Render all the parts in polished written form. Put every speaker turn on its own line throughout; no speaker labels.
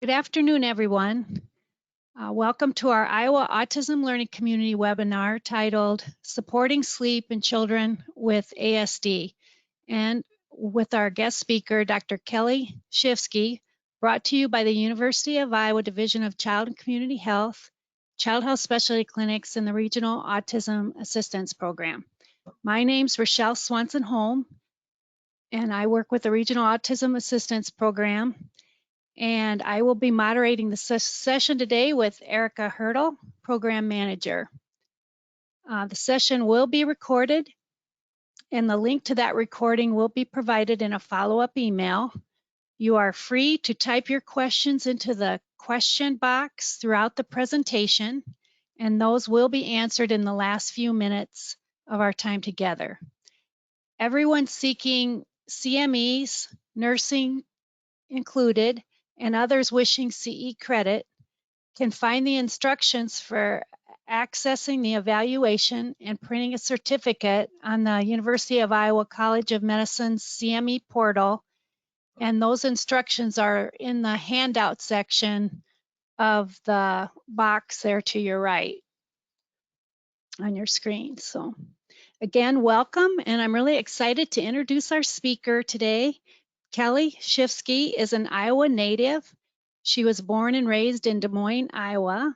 Good afternoon, everyone. Welcome to our Iowa Autism Learning Community webinar titled Supporting Sleep in Children with ASD, and with our guest speaker, Dr. Kelly Shifsky, brought to you by the University of Iowa Division of Child and Community Health, Child Health Specialty Clinics, and the Regional Autism Assistance Program. My name's Rochelle Swanson-Holm, and I work with the Regional Autism Assistance Program. And I will be moderating the session today with Erica Hurdle, Program Manager. The session will be recorded, and the link to that recording will be provided in a follow-up email. You are free to type your questions into the question box throughout the presentation, and those will be answered in the last few minutes of our time together. Everyone seeking CMEs, nursing included, and others wishing CE credit can find the instructions for accessing the evaluation and printing a certificate on the University of Iowa College of Medicine's CME portal, and those instructions are in the handout section of the box there to your right on your screen. So again, welcome, and I'm really excited to introduce our speaker today. Kelly Shifsky is an Iowa native. She was born and raised in Des Moines, Iowa.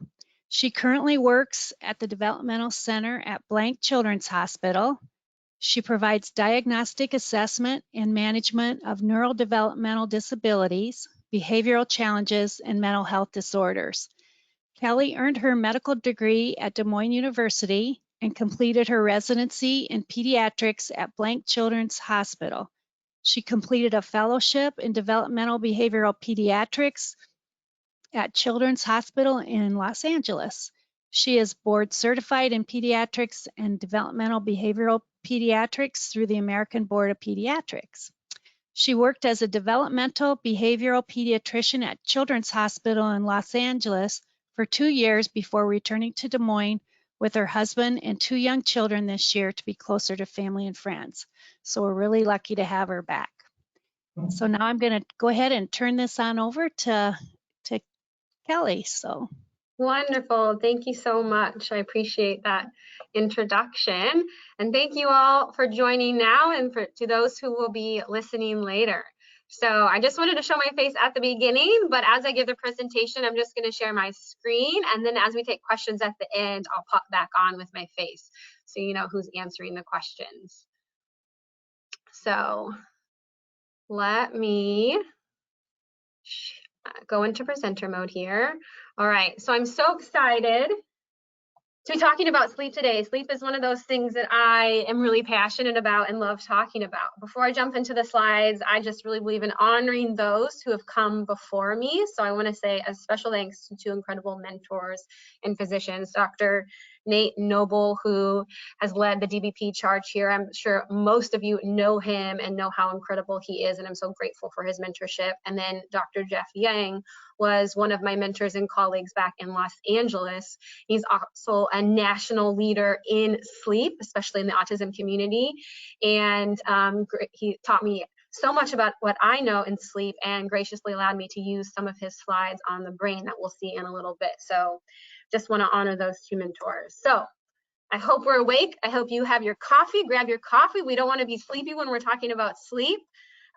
She currently works at the Developmental Center at Blank Children's Hospital. She provides diagnostic assessment and management of neurodevelopmental disabilities, behavioral challenges, and mental health disorders. Kelly earned her medical degree at Des Moines University and completed her residency in pediatrics at Blank Children's Hospital. She completed a fellowship in developmental behavioral pediatrics at Children's Hospital in Los Angeles. She is board certified in pediatrics and developmental behavioral pediatrics through the American Board of Pediatrics. She worked as a developmental behavioral pediatrician at Children's Hospital in Los Angeles for 2 years before returning to Des Moines with her husband and 2 young children this year to be closer to family and friends. So we're really lucky to have her back. So now I'm going to go ahead and turn this on over to Kelly. So
wonderful. Thank you so much. I appreciate that introduction. And thank you all for joining now and to those who will be listening later. So I just wanted to show my face at the beginning, but as I give the presentation, I'm just going to share my screen. And then as we take questions at the end, I'll pop back on with my face so you know who's answering the questions. So let me go into presenter mode here. All right, so I'm so excited to be talking about sleep today. Sleep is one of those things that I am really passionate about and love talking about. Before I jump into the slides, I just really believe in honoring those who have come before me. So I want to say a special thanks to 2 incredible mentors and physicians, Dr. Nate Noble, who has led the DBP charge here. I'm sure most of you know him and know how incredible he is, and I'm so grateful for his mentorship. And then Dr. Jeff Yang was one of my mentors and colleagues back in Los Angeles. He's also a national leader in sleep, especially in the autism community. And he taught me so much about what I know in sleep and graciously allowed me to use some of his slides on the brain that we'll see in a little bit. So just want to honor those 2 mentors. So I hope we're awake. I hope you have your coffee. Grab your coffee. We don't want to be sleepy when we're talking about sleep.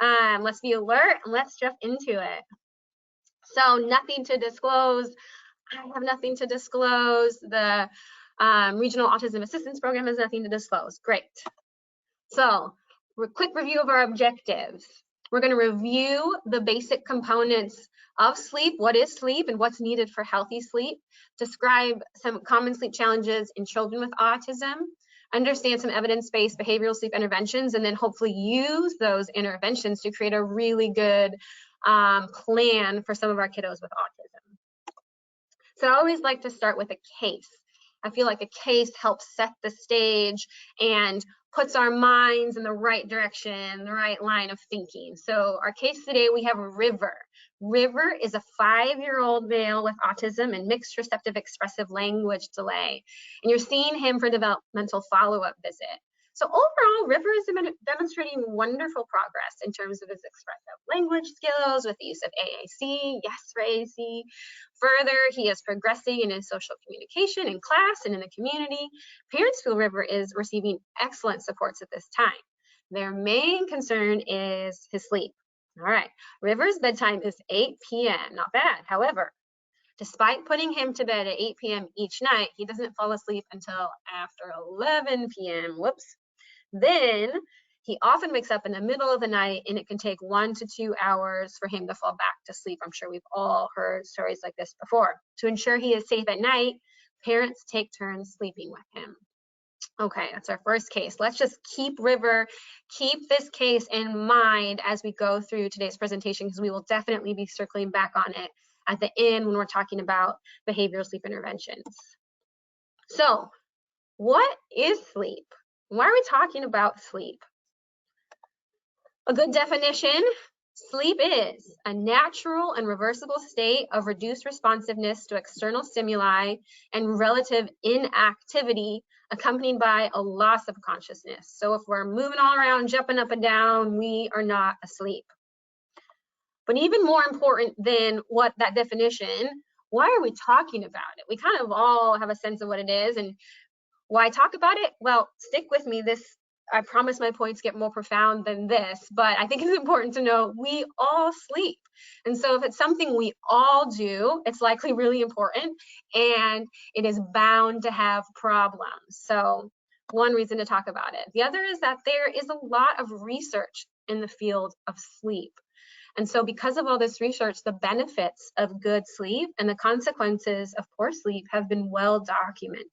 Let's be alert and let's jump into it. So nothing to disclose. I have nothing to disclose. The Regional Autism Assistance Program has nothing to disclose. Great. So quick review of our objectives. We're going to review the basic components of sleep. What is sleep and what's needed for healthy sleep? Describe some common sleep challenges in children with autism. Understand some evidence-based behavioral sleep interventions, and then hopefully use those interventions to create a really good plan for some of our kiddos with autism. So I always like to start with a case. I feel like a case helps set the stage and puts our minds in the right direction, the right line of thinking. So our case today, we have River. River is a 5-year-old male with autism and mixed receptive expressive language delay. And you're seeing him for developmental follow-up visit. So overall, River is demonstrating wonderful progress in terms of his expressive language skills with the use of AAC, yes for AAC. Further, he is progressing in his social communication in class and in the community. Parents feel River is receiving excellent supports at this time. Their main concern is his sleep. All right, River's bedtime is 8 p.m., not bad. However, despite putting him to bed at 8 p.m. each night, he doesn't fall asleep until after 11 p.m. Whoops. Then he often wakes up in the middle of the night, and it can take 1 to 2 hours for him to fall back to sleep. I'm sure we've all heard stories like this before. To ensure he is safe at night, parents take turns sleeping with him. Okay, that's our first case. Let's just keep this case in mind as we go through today's presentation, because we will definitely be circling back on it at the end when we're talking about behavioral sleep interventions. So, what is sleep? Why are we talking about sleep? A good definition: sleep is a natural and reversible state of reduced responsiveness to external stimuli and relative inactivity accompanied by a loss of consciousness. So if we're moving all around, jumping up and down, we are not asleep. But even more important than what that definition, why are we talking about it? We kind of all have a sense of what it is, and why talk about it? Well, stick with me. I promise my points get more profound than this, but I think it's important to know we all sleep. And so if it's something we all do, it's likely really important, and it is bound to have problems. So one reason to talk about it. The other is that there is a lot of research in the field of sleep. And so because of all this research, the benefits of good sleep and the consequences of poor sleep have been well documented.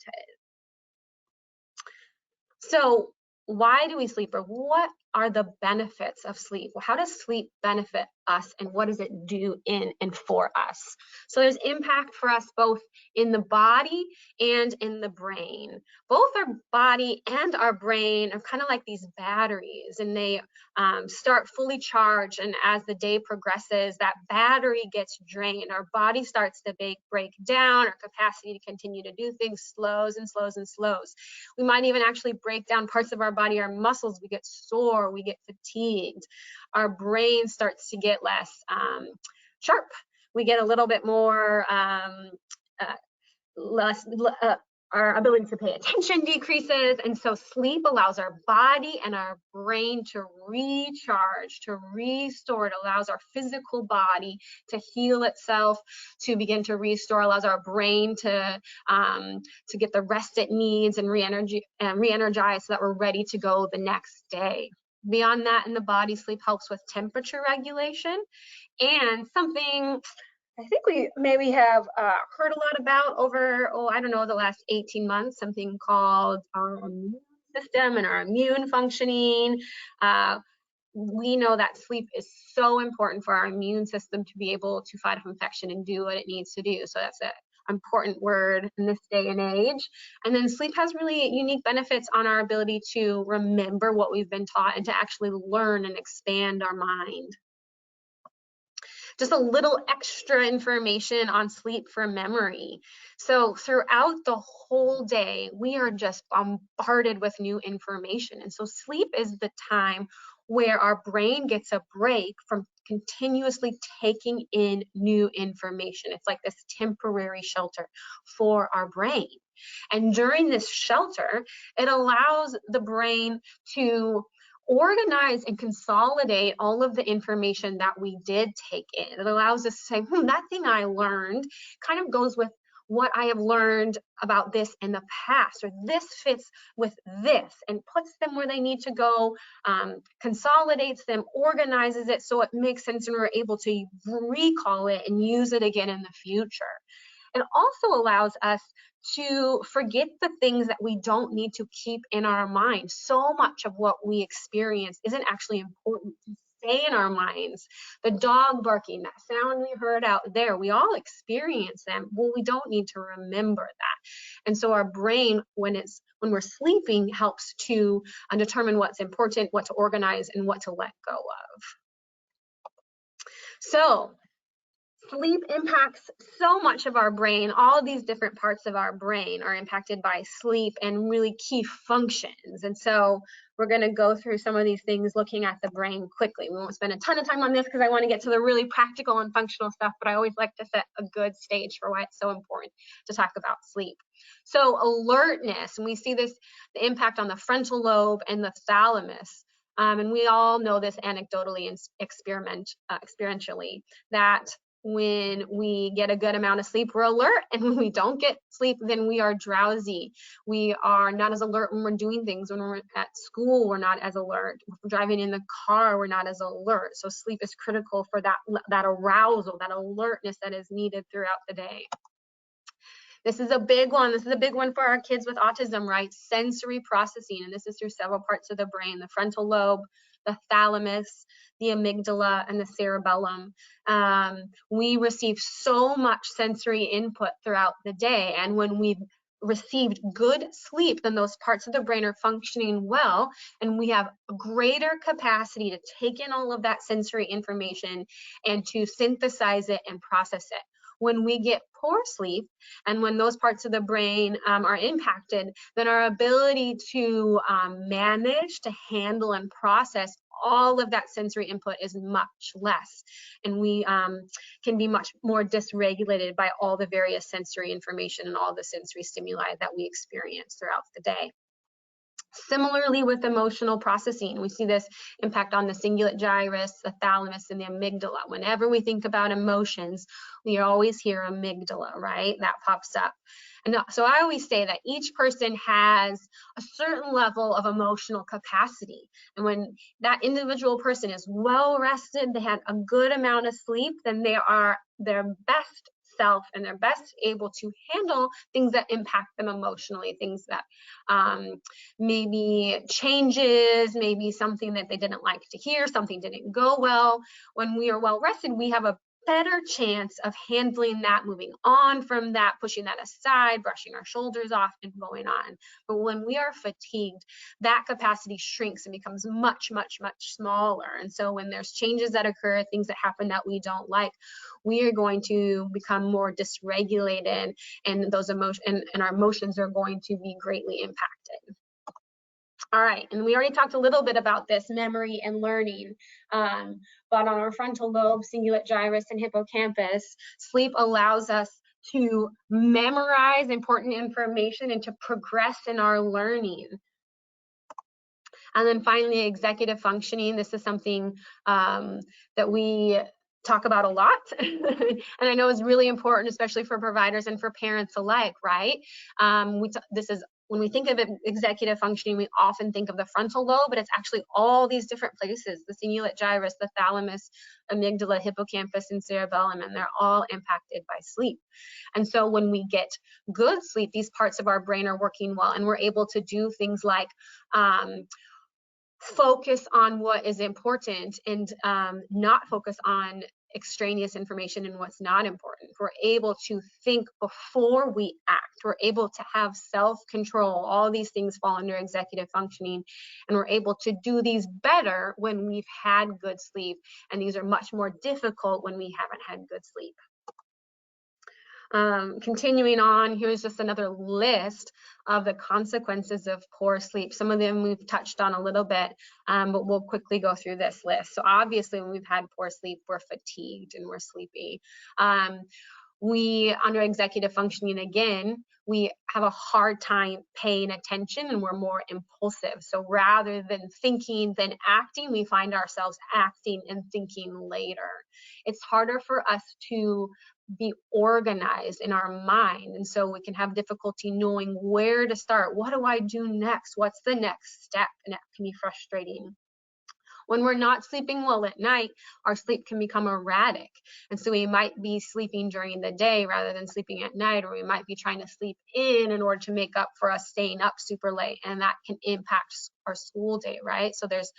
So why do we sleep, or what are the benefits of sleep? Well, how does sleep benefit us, and what does it do in and for us? So there's impact for us both in the body and in the brain. Both our body and our brain are kind of like these batteries, and they start fully charged, and as the day progresses, that battery gets drained. Our body starts to break down. Our capacity to continue to do things slows and slows and slows. We might even actually break down parts of our body, our muscles. We get sore, we get fatigued. Our brain starts to get less sharp. We get a little bit more our ability to pay attention decreases. And so sleep allows our body and our brain to recharge, to restore. It allows our physical body to heal itself, to begin to restore, allows our brain to get the rest it needs and re-energize so that we're ready to go the next day. Beyond that, in the body, sleep helps with temperature regulation, and something I think we maybe have heard a lot about over, the last 18 months, something called our immune system and our immune functioning. We know that sleep is so important for our immune system to be able to fight off infection and do what it needs to do. So that's an important word in this day and age. And then sleep has really unique benefits on our ability to remember what we've been taught and to actually learn and expand our mind. Just a little extra information on sleep for memory. So throughout the whole day, we are just bombarded with new information. And so sleep is the time where our brain gets a break from continuously taking in new information. It's like this temporary shelter for our brain. And during this shelter, it allows the brain to organize and consolidate all of the information that we did take in. It allows us to say, that thing I learned kind of goes with what I have learned about this in the past, or this fits with this, and puts them where they need to go, consolidates them, organizes it so it makes sense, and we're able to recall it and use it again in the future. It also allows us to forget the things that we don't need to keep in our mind. So much of what we experience isn't actually important to stay in our minds. The dog barking, that sound we heard out there, we all experience them. Well, we don't need to remember that. And so our brain, when we're sleeping, helps to determine what's important, what to organize, and what to let go of. So Sleep impacts so much of our brain. All of these different parts of our brain are impacted by sleep and really key functions. And so we're going to go through some of these things looking at the brain quickly. We won't spend a ton of time on this because I want to get to the really practical and functional stuff, but I always like to set a good stage for why it's so important to talk about sleep. So alertness, and we see this, the impact on the frontal lobe and the thalamus. And we all know this anecdotally and experientially, that when we get a good amount of sleep, we're alert. And when we don't get sleep, then we are drowsy. We are not as alert when we're doing things. When we're at school, we're not as alert. If we're driving in the car, we're not as alert. So sleep is critical for that arousal, that alertness that is needed throughout the day. This is a big one. This is a big one for our kids with autism, right? Sensory processing, and this is through several parts of the brain, the frontal lobe, the thalamus, the amygdala, and the cerebellum. We receive so much sensory input throughout the day, and when we've received good sleep, then those parts of the brain are functioning well, and we have a greater capacity to take in all of that sensory information and to synthesize it and process it. When we get poor sleep and when those parts of the brain are impacted, then our ability to manage, to handle and process all of that sensory input is much less. And we can be much more dysregulated by all the various sensory information and all the sensory stimuli that we experience throughout the day. Similarly with emotional processing, we see this impact on the cingulate gyrus, the thalamus, and the amygdala. Whenever we think about emotions, we always hear amygdala, right? That pops up. And so I always say that each person has a certain level of emotional capacity. And when that individual person is well rested, they had a good amount of sleep, then they are their best self and they're best able to handle things that impact them emotionally, things that maybe changes, maybe something that they didn't like to hear, something didn't go well. When we are well rested, we have a better chance of handling that, moving on from that, pushing that aside, brushing our shoulders off and going on. But when we are fatigued, that capacity shrinks and becomes much, much, much smaller. And so when there's changes that occur, things that happen that we don't like, we are going to become more dysregulated, and those emotions and our emotions are going to be greatly impacted. All right, and we already talked a little bit about this, memory and learning, but on our frontal lobe, cingulate gyrus, and hippocampus, sleep allows us to memorize important information and to progress in our learning. And then finally, executive functioning. This is something that we talk about a lot, and I know is really important, especially for providers and for parents alike, right? This is when we think of executive functioning, we often think of the frontal lobe, but it's actually all these different places, the cingulate gyrus, the thalamus, amygdala, hippocampus, and cerebellum, and they're all impacted by sleep. And so when we get good sleep, these parts of our brain are working well, and we're able to do things like focus on what is important and not focus on extraneous information and what's not important. We're able to think before we act. We're able to have self-control. All these things fall under executive functioning, and we're able to do these better when we've had good sleep, and these are much more difficult when we haven't had good sleep. Continuing on, here's just another list of the consequences of poor sleep. Some of them we've touched on a little bit, but we'll quickly go through this list. So obviously when we've had poor sleep, we're fatigued and we're sleepy. We, under executive functioning again, we have a hard time paying attention and we're more impulsive. So rather than thinking than acting, we find ourselves acting and thinking later. It's harder for us to be organized in our mind, and so we can have difficulty knowing where to start. What do I do next? What's the next step? And that can be frustrating. When we're not sleeping well at night, our sleep can become erratic. And so we might be sleeping during the day rather than sleeping at night, or we might be trying to sleep in order to make up for us staying up super late. And that can impact our school day, right? So there's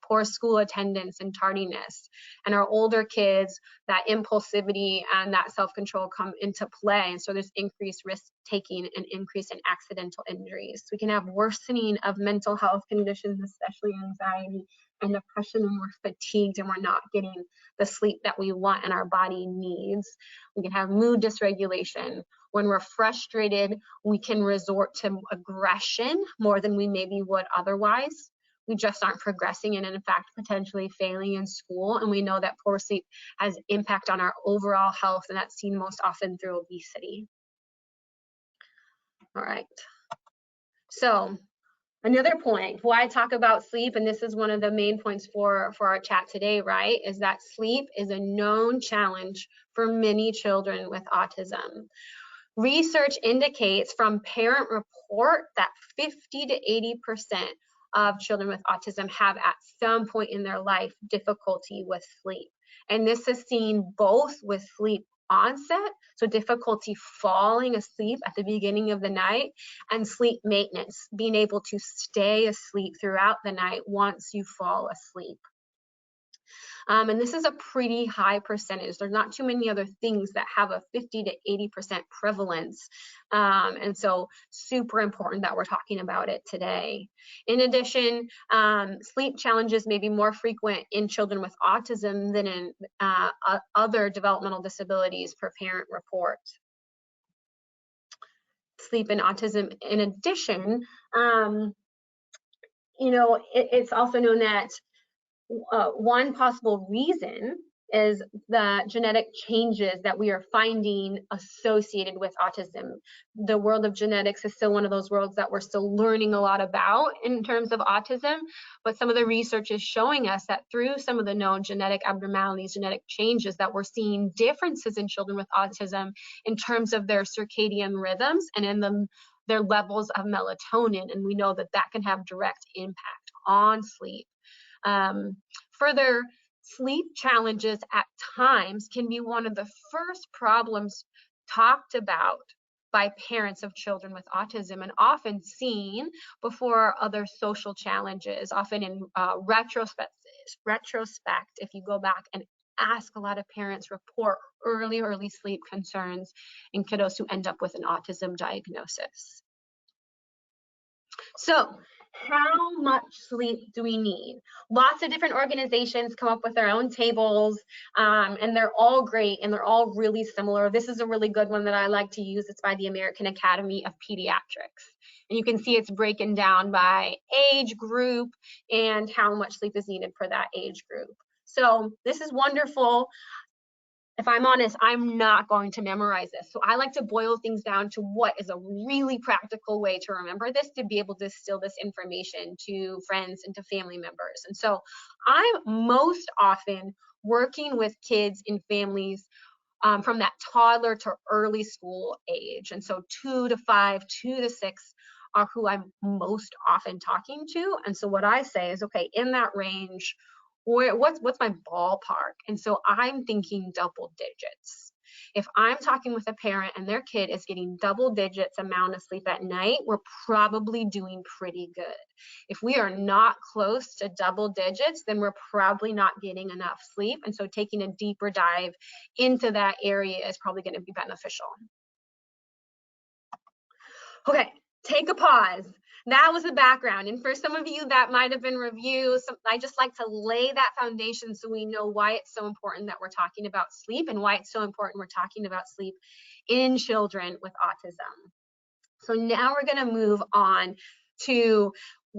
poor school attendance and tardiness. And our older kids, that impulsivity and that self-control come into play. And so there's increased risk taking and increase in accidental injuries. We can have worsening of mental health conditions, especially anxiety and depression when we're fatigued and we're not getting the sleep that we want and our body needs. We can have mood dysregulation. When we're frustrated, we can resort to aggression more than we maybe would otherwise. We just aren't progressing and in fact potentially failing in school. And we know that poor sleep has impact on our overall health, and that's seen most often through obesity. All right. So another point, why I talk about sleep, and this is one of the main points for our chat today, right, is that sleep is a known challenge for many children with autism. Research indicates from Parent Report that 50 to 80% of children with autism have at some point in their life difficulty with sleep. And this is seen both with sleep onset, so difficulty falling asleep at the beginning of the night, and sleep maintenance, being able to stay asleep throughout the night once you fall asleep. And this is a pretty high percentage. There's not too many other things that have a 50 to 80% prevalence. And so super important that we're talking about it today. In addition, sleep challenges may be more frequent in children with autism than in other developmental disabilities per Parent Report. Sleep and autism, in addition, it's also known that one possible reason is the genetic changes that we are finding associated with autism. The world of genetics is still one of those worlds that we're still learning a lot about in terms of autism, but some of the research is showing us that through some of the known genetic abnormalities, genetic changes, that we're seeing differences in children with autism in terms of their circadian rhythms and in their levels of melatonin, and we know that that can have direct impact on sleep. Further, sleep challenges at times can be one of the first problems talked about by parents of children with autism, and often seen before other social challenges, often in retrospect, if you go back and ask a lot of parents, report early sleep concerns in kiddos who end up with an autism diagnosis. So, how much sleep do we need? Lots of different organizations come up with their own tables, and they're all great and they're all really similar. This is a really good one that I like to use. It's by the American Academy of Pediatrics. And you can see it's broken down by age group and how much sleep is needed for that age group. So this is wonderful. If I'm honest, I'm not going to memorize this. So I like to boil things down to what is a really practical way to remember this, to be able to distill this information to friends and to family members. And so I'm most often working with kids in families from that toddler to early school age. And so 2 to 5, 2 to 6 are who I'm most often talking to. And so what I say is, okay, in that range, what's my ballpark? And so I'm thinking double digits. If I'm talking with a parent and their kid is getting double digits amount of sleep at night, we're probably doing pretty good. If we are not close to double digits, then we're probably not getting enough sleep. And so taking a deeper dive into that area is probably going to be beneficial. Okay, take a pause. That was the background. And for some of you, that might have been review. I just like to lay that foundation so we know why it's so important that we're talking about sleep and why it's so important we're talking about sleep in children with autism. So now we're going to move on to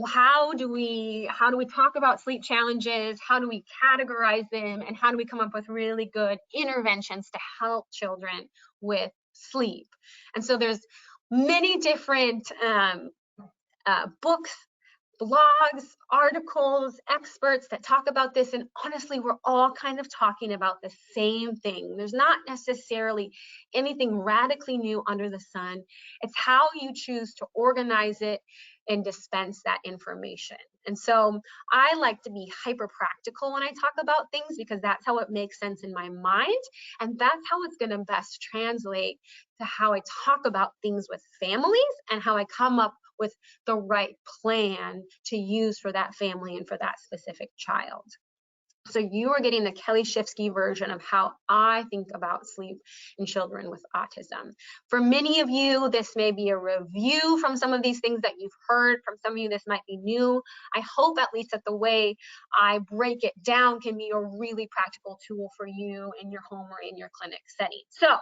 how do we talk about sleep challenges, how do we categorize them, and how do we come up with really good interventions to help children with sleep. And so there's many different books, blogs, articles, experts that talk about this, and honestly, we're all kind of talking about the same thing. There's not necessarily anything radically new under the sun. It's how you choose to organize it and dispense that information. And so I like to be hyper practical when I talk about things, because that's how it makes sense in my mind, and that's how it's going to best translate to how I talk about things with families and how I come up with the right plan to use for that family and for that specific child. So you are getting the Kelly Shifsky version of how I think about sleep in children with autism. For many of you, this may be a review from some of these things that you've heard. From some of you, this might be new. I hope at least that the way I break it down can be a really practical tool for you in your home or in your clinic setting. So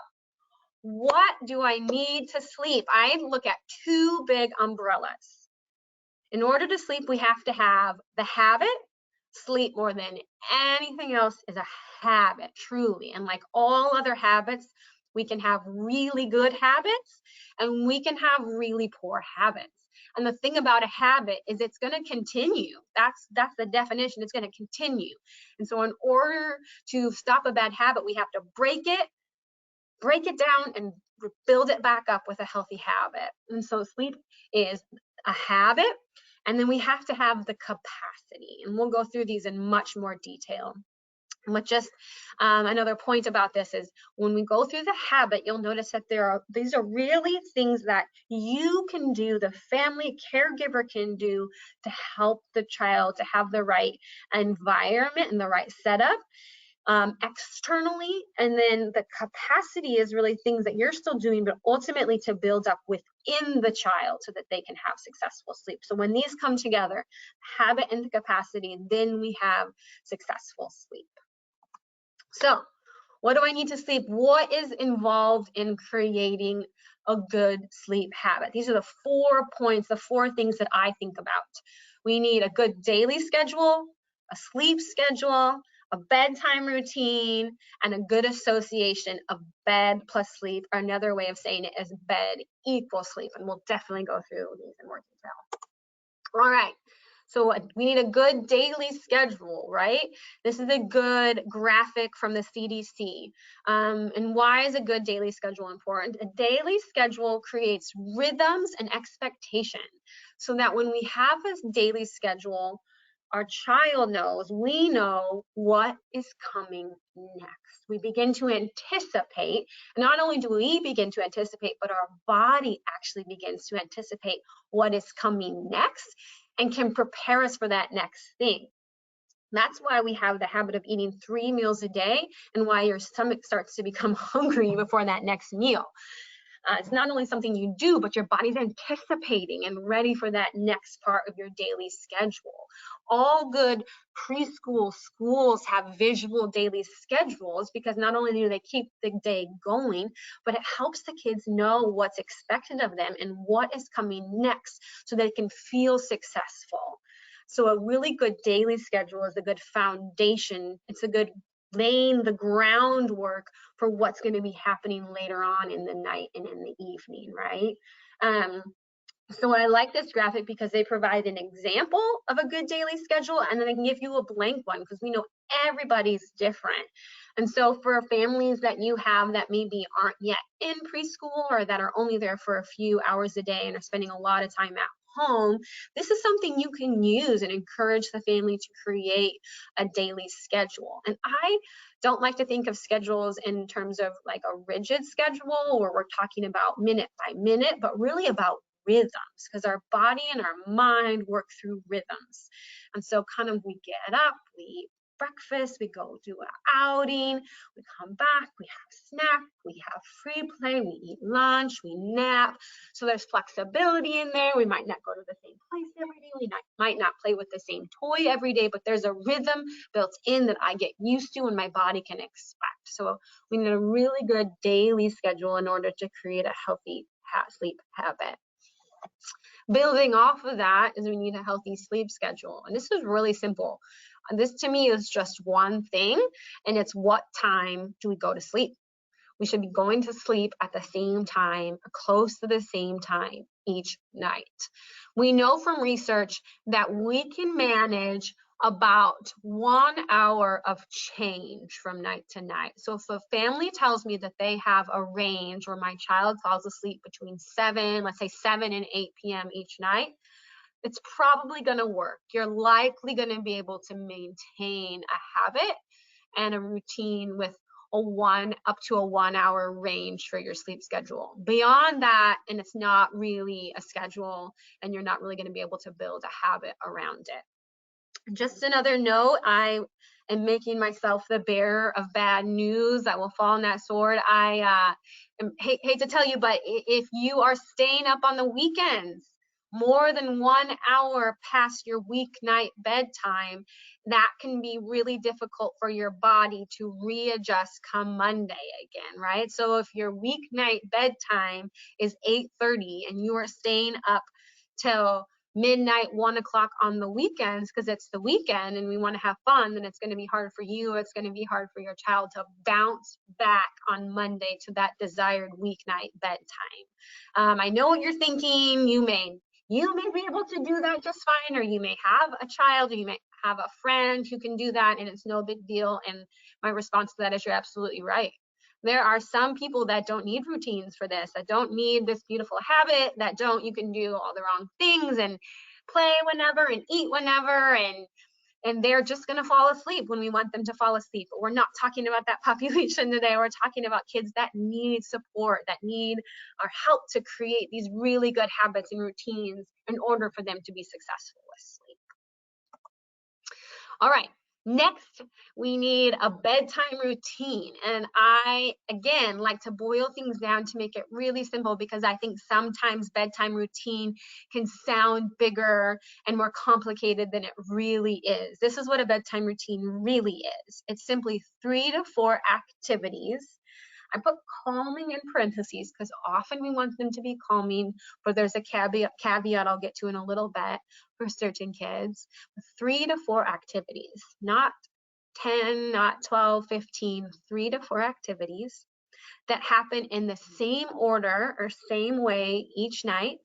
what do I need to sleep? I look at two big umbrellas. In order to sleep, we have to have the habit. Sleep more than anything else is a habit, truly. And like all other habits, we can have really good habits and we can have really poor habits. And the thing about a habit is it's going to continue. That's the definition. It's going to continue. And so in order to stop a bad habit, we have to break it down and build it back up with a healthy habit. And so sleep is a habit. And then we have to have the capacity, and we'll go through these in much more detail. But just another point about this is when we go through the habit, you'll notice that these are really things that you can do, the family caregiver can do to help the child to have the right environment and the right setup. Externally, and then the capacity is really things that you're still doing, but ultimately to build up within the child so that they can have successful sleep. So when these come together, habit and the capacity, then we have successful sleep. So what do I need to sleep? What is involved in creating a good sleep habit? These are the 4 points, the 4 things that I think about. We need a good daily schedule, a sleep schedule, a bedtime routine, and a good association of bed plus sleep, or another way of saying it is bed equals sleep. And we'll definitely go through these in more detail. All right. So we need a good daily schedule, right? This is a good graphic from the CDC. And why is a good daily schedule important? A daily schedule creates rhythms and expectation so that when we have this daily schedule, our child knows, we know what is coming next. We begin to anticipate. Not only do we begin to anticipate, but our body actually begins to anticipate what is coming next and can prepare us for that next thing. That's why we have the habit of eating 3 meals a day and why your stomach starts to become hungry before that next meal. It's not only something you do, but your body's anticipating and ready for that next part of your daily schedule. All good preschool schools have visual daily schedules because not only do they keep the day going, but it helps the kids know what's expected of them and what is coming next so they can feel successful. So a really good daily schedule is a good foundation. It's a good laying the groundwork for what's going to be happening later on in the night and in the evening, right? So I like this graphic because they provide an example of a good daily schedule and then they can give you a blank one because we know everybody's different. And so for families that you have that maybe aren't yet in preschool or that are only there for a few hours a day and are spending a lot of time at home, this is something you can use and encourage the family to create a daily schedule. And I don't like to think of schedules in terms of like a rigid schedule where we're talking about minute by minute, but really about rhythms because our body and our mind work through rhythms. And so kind of we get up, we eat breakfast, we go do an outing, we come back, we have snack, we have free play, we eat lunch, we nap. So there's flexibility in there. We might not go to the same place every day. We might not play with the same toy every day, but there's a rhythm built in that I get used to and my body can expect. So we need a really good daily schedule in order to create a healthy sleep habit. Building off of that is we need a healthy sleep schedule. And this is really simple. This to me is just one thing, and it's what time do we go to sleep? We should be going to sleep at the same time, close to the same time each night. We know from research that we can manage about 1 hour of change from night to night. So if a family tells me that they have a range where my child falls asleep between 7, let's say 7 and 8 p.m. each night, it's probably going to work. You're likely going to be able to maintain a habit and a routine with up to a 1 hour range for your sleep schedule. Beyond that, and it's not really a schedule and you're not really going to be able to build a habit around it. Just another note, I and making myself the bearer of bad news that will fall on that sword. I hate to tell you, but if you are staying up on the weekends more than 1 hour past your weeknight bedtime, that can be really difficult for your body to readjust come Monday again, right? So if your weeknight bedtime is 8:30 and you are staying up till midnight, 1 o'clock on the weekends because it's the weekend and we want to have fun, then it's going to be hard for you. It's going to be hard for your child to bounce back on Monday to that desired weeknight bedtime. I know what you're thinking. You may be able to do that just fine, or you may have a child, or you may have a friend who can do that, and it's no big deal. And my response to that is, you're absolutely right. There are some people that don't need routines for this, that don't need this beautiful habit, that don't, you can do all the wrong things and play whenever and eat whenever, and they're just going to fall asleep when we want them to fall asleep. But we're not talking about that population today. We're talking about kids that need support, that need our help to create these really good habits and routines in order for them to be successful with sleep. All right, next we need a bedtime routine. And I, again, like to boil things down to make it really simple, because I think sometimes bedtime routine can sound bigger and more complicated than it really is. This is what a bedtime routine really is. It's simply 3 to 4 activities. I put calming in parentheses because often we want them to be calming, but there's a caveat I'll get to in a little bit for certain kids. 3 to 4 activities, not 10, not 12, 15, 3 to 4 activities that happen in the same order or same way each night,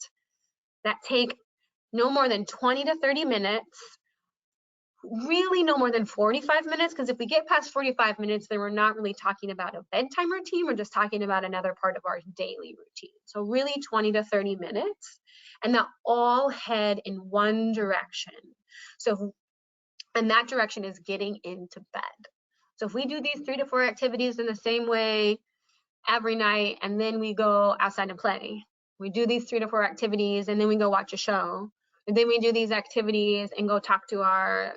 that take no more than 20 to 30 minutes, really no more than 45 minutes, because if we get past 45 minutes, then we're not really talking about a bedtime routine, we're just talking about another part of our daily routine. So really 20 to 30 minutes, and they'll all head in one direction. So, and that direction is getting into bed. So if we do these 3 to 4 activities in the same way every night, and then we go outside and play, we do these 3 to 4 activities, and then we go watch a show, and then we do these activities and go talk to our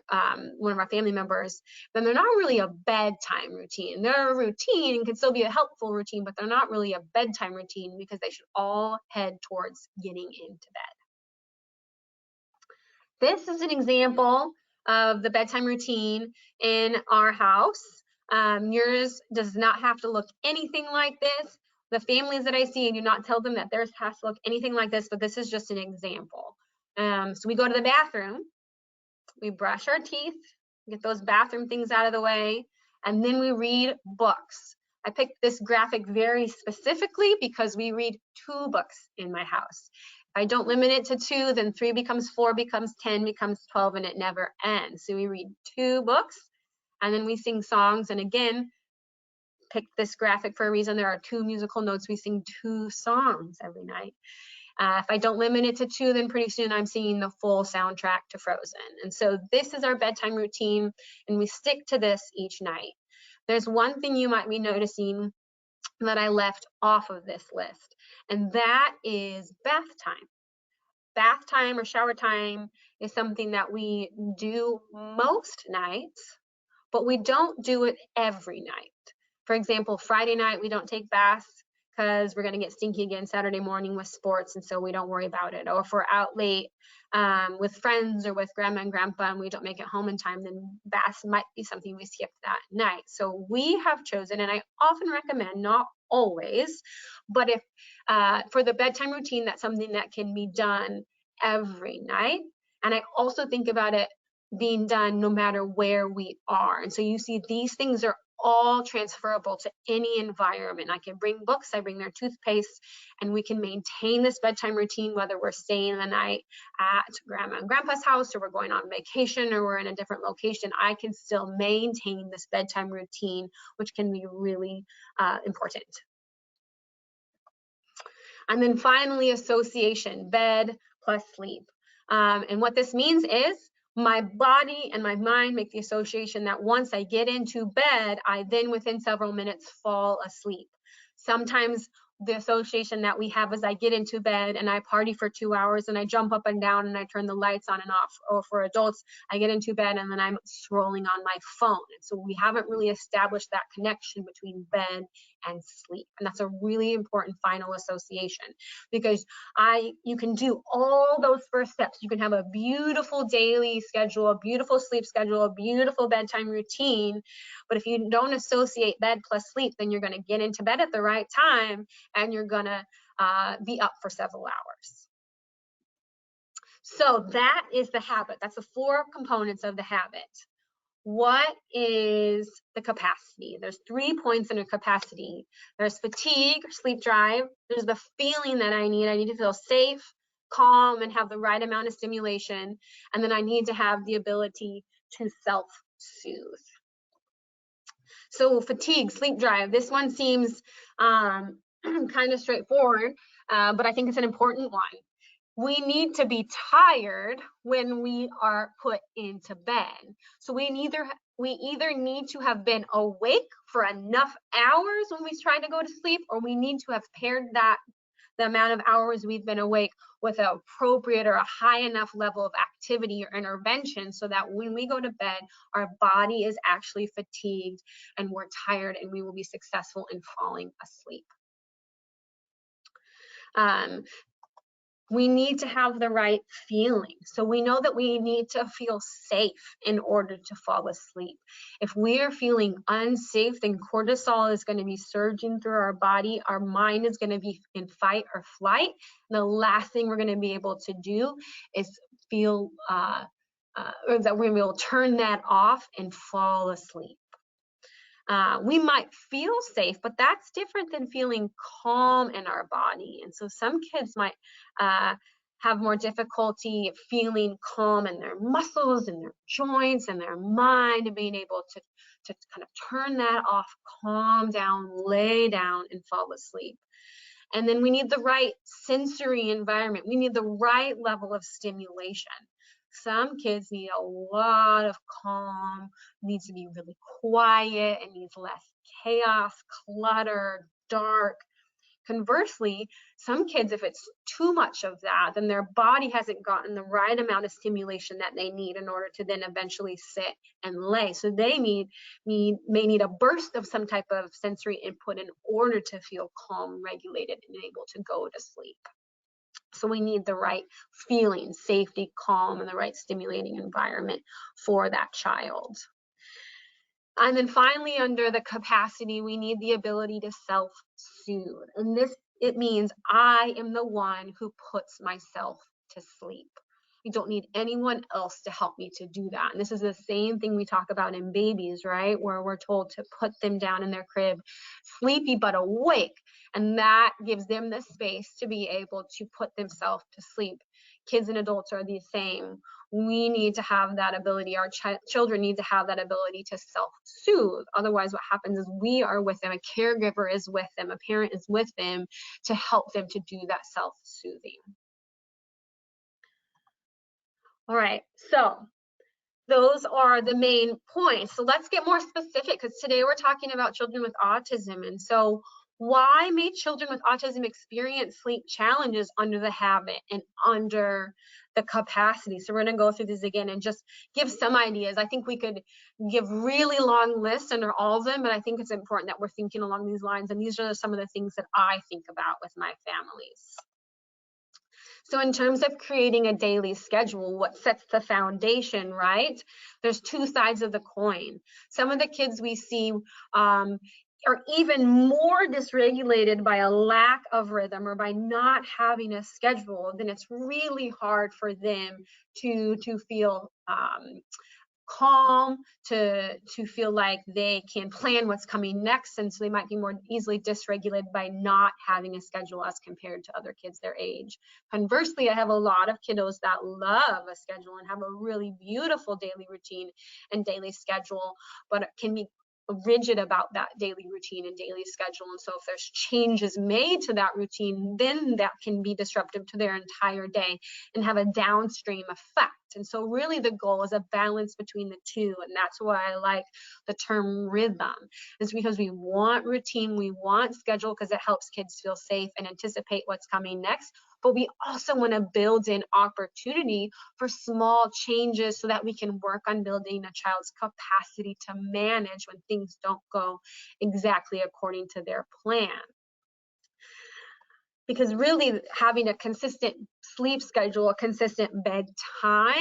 one of our family members, then they're not really a bedtime routine. They're a routine and can still be a helpful routine, but they're not really a bedtime routine, because they should all head towards getting into bed. This is an example of the bedtime routine in our house. Yours does not have to look anything like this. The families that I see, I do not tell them that theirs has to look anything like this, but this is just an example. So we go to the bathroom, we brush our teeth, get those bathroom things out of the way, and then we read books. I picked this graphic very specifically because we read 2 books in my house. If I don't limit it to 2, then 3 becomes 4, becomes 10, becomes 12, and it never ends. So we read 2 books, and then we sing songs. And again, picked this graphic for a reason. There are 2 musical notes. We sing 2 songs every night. If I don't limit it to 2, then pretty soon I'm singing the full soundtrack to Frozen. And so this is our bedtime routine, and we stick to this each night. There's one thing you might be noticing that I left off of this list, and that is bath time. Bath time or shower time is something that we do most nights, but we don't do it every night. For example, Friday night, we don't take baths because we're going to get stinky again Saturday morning with sports, and so we don't worry about it. Or if we're out late with friends or with grandma and grandpa and we don't make it home in time, then baths might be something we skip that night. So we have chosen, and I often recommend, not always, but if for the bedtime routine, that's something that can be done every night. And I also think about it being done no matter where we are. And so you see, these things are all transferable to any environment. I can bring books, I bring their toothpaste, and we can maintain this bedtime routine whether we're staying the night at grandma and grandpa's house, or we're going on vacation, or we're in a different location. I can still maintain this bedtime routine, which can be really important. And then finally, association, bed plus sleep. And what this means is my body and my mind make the association that once I get into bed, I then within several minutes fall asleep. Sometimes the association that we have is I get into bed and I party for 2 hours and I jump up and down and I turn the lights on and off. Or for adults, I get into bed and then I'm scrolling on my phone. And so we haven't really established that connection between bed and sleep. And that's a really important final association, because you can do all those first steps. You can have a beautiful daily schedule, a beautiful sleep schedule, a beautiful bedtime routine. But if you don't associate bed plus sleep, then you're going to get into bed at the right time and you're going to be up for several hours. So that is the habit. That's the 4 components of the habit. What is the capacity? There's 3 points in a capacity. There's fatigue, sleep drive. There's the feeling that I need to feel safe, calm, and have the right amount of stimulation. And then I need to have the ability to self-soothe. So fatigue, sleep drive, this one seems kind of straightforward, but I think it's an important one. We need to be tired when we are put into bed. So we either need to have been awake for enough hours when we try to go to sleep, or we need to have paired the amount of hours we've been awake with an appropriate or a high enough level of activity or intervention, so that when we go to bed, our body is actually fatigued and we're tired and we will be successful in falling asleep. We need to have the right feeling. So we know that we need to feel safe in order to fall asleep. If we are feeling unsafe, then cortisol is going to be surging through our body. Our mind is going to be in fight or flight. And the last thing we're going to be able to do is feel or that we're going to be able to turn that off and fall asleep. We might feel safe, but that's different than feeling calm in our body. And so some kids might have more difficulty feeling calm in their muscles and their joints and their mind, and being able to kind of turn that off, calm down, lay down, and fall asleep. And then we need the right sensory environment. We need the right level of stimulation. Some kids need a lot of calm, needs to be really quiet, it needs less chaos, clutter, dark. Conversely, some kids, if it's too much of that, then their body hasn't gotten the right amount of stimulation that they need in order to then eventually sit and lay. So they may need a burst of some type of sensory input in order to feel calm, regulated, and able to go to sleep. So we need the right feeling, safety, calm, and the right stimulating environment for that child. And then finally, under the capacity, we need the ability to self-soothe. And it means I am the one who puts myself to sleep. I don't need anyone else to help me to do that. And this is the same thing we talk about in babies, right? Where we're told to put them down in their crib, sleepy but awake. And that gives them the space to be able to put themselves to sleep. Kids and adults are the same. We need to have that ability. Our children need to have that ability to self-soothe. Otherwise, what happens is we are with them, a caregiver is with them, a parent is with them to help them to do that self-soothing. All right, so those are the main points. So let's get more specific, because today we're talking about children with autism. And so why may children with autism experience sleep challenges under the habit and under the capacity? So we're going to go through this again and just give some ideas. I think we could give really long lists under all of them, but I think it's important that we're thinking along these lines. And these are some of the things that I think about with my families. So in terms of creating a daily schedule, what sets the foundation, right? There's 2 sides of the coin. Some of the kids we see are even more dysregulated by a lack of rhythm or by not having a schedule. Then it's really hard for them to feel calm, to feel like they can plan what's coming next. And so they might be more easily dysregulated by not having a schedule as compared to other kids their age. Conversely, I have a lot of kiddos that love a schedule and have a really beautiful daily routine and daily schedule, but it can be rigid about that daily routine and daily schedule. And so if there's changes made to that routine, then that can be disruptive to their entire day and have a downstream effect. And so really the goal is a balance between the two. And that's why I like the term rhythm. It's because we want routine, we want schedule, because it helps kids feel safe and anticipate what's coming next. But we also want to build in opportunity for small changes so that we can work on building a child's capacity to manage when things don't go exactly according to their plan. Because really having a consistent sleep schedule, a consistent bedtime,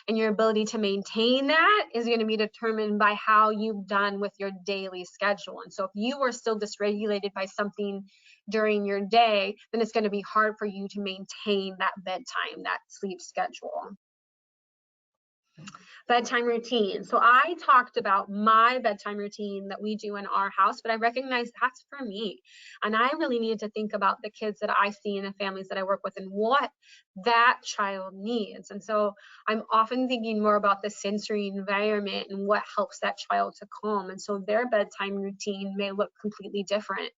and your ability to maintain that is going to be determined by how you've done with your daily schedule. And so if you are still dysregulated by something during your day, then it's going to be hard for you to maintain that bedtime, that sleep schedule. Bedtime routine. So I talked about my bedtime routine that we do in our house, but I recognize that's for me. And I really needed to think about the kids that I see in the families that I work with and what that child needs. And so I'm often thinking more about the sensory environment and what helps that child to calm. And so their bedtime routine may look completely different.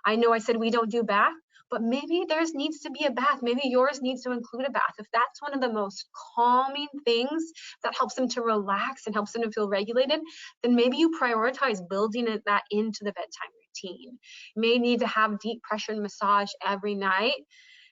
I know I said we don't do bath, but maybe theirs needs to be a bath. Maybe yours needs to include a bath. If that's one of the most calming things that helps them to relax and helps them to feel regulated, then maybe you prioritize building that into the bedtime routine. You may need to have deep pressure and massage every night.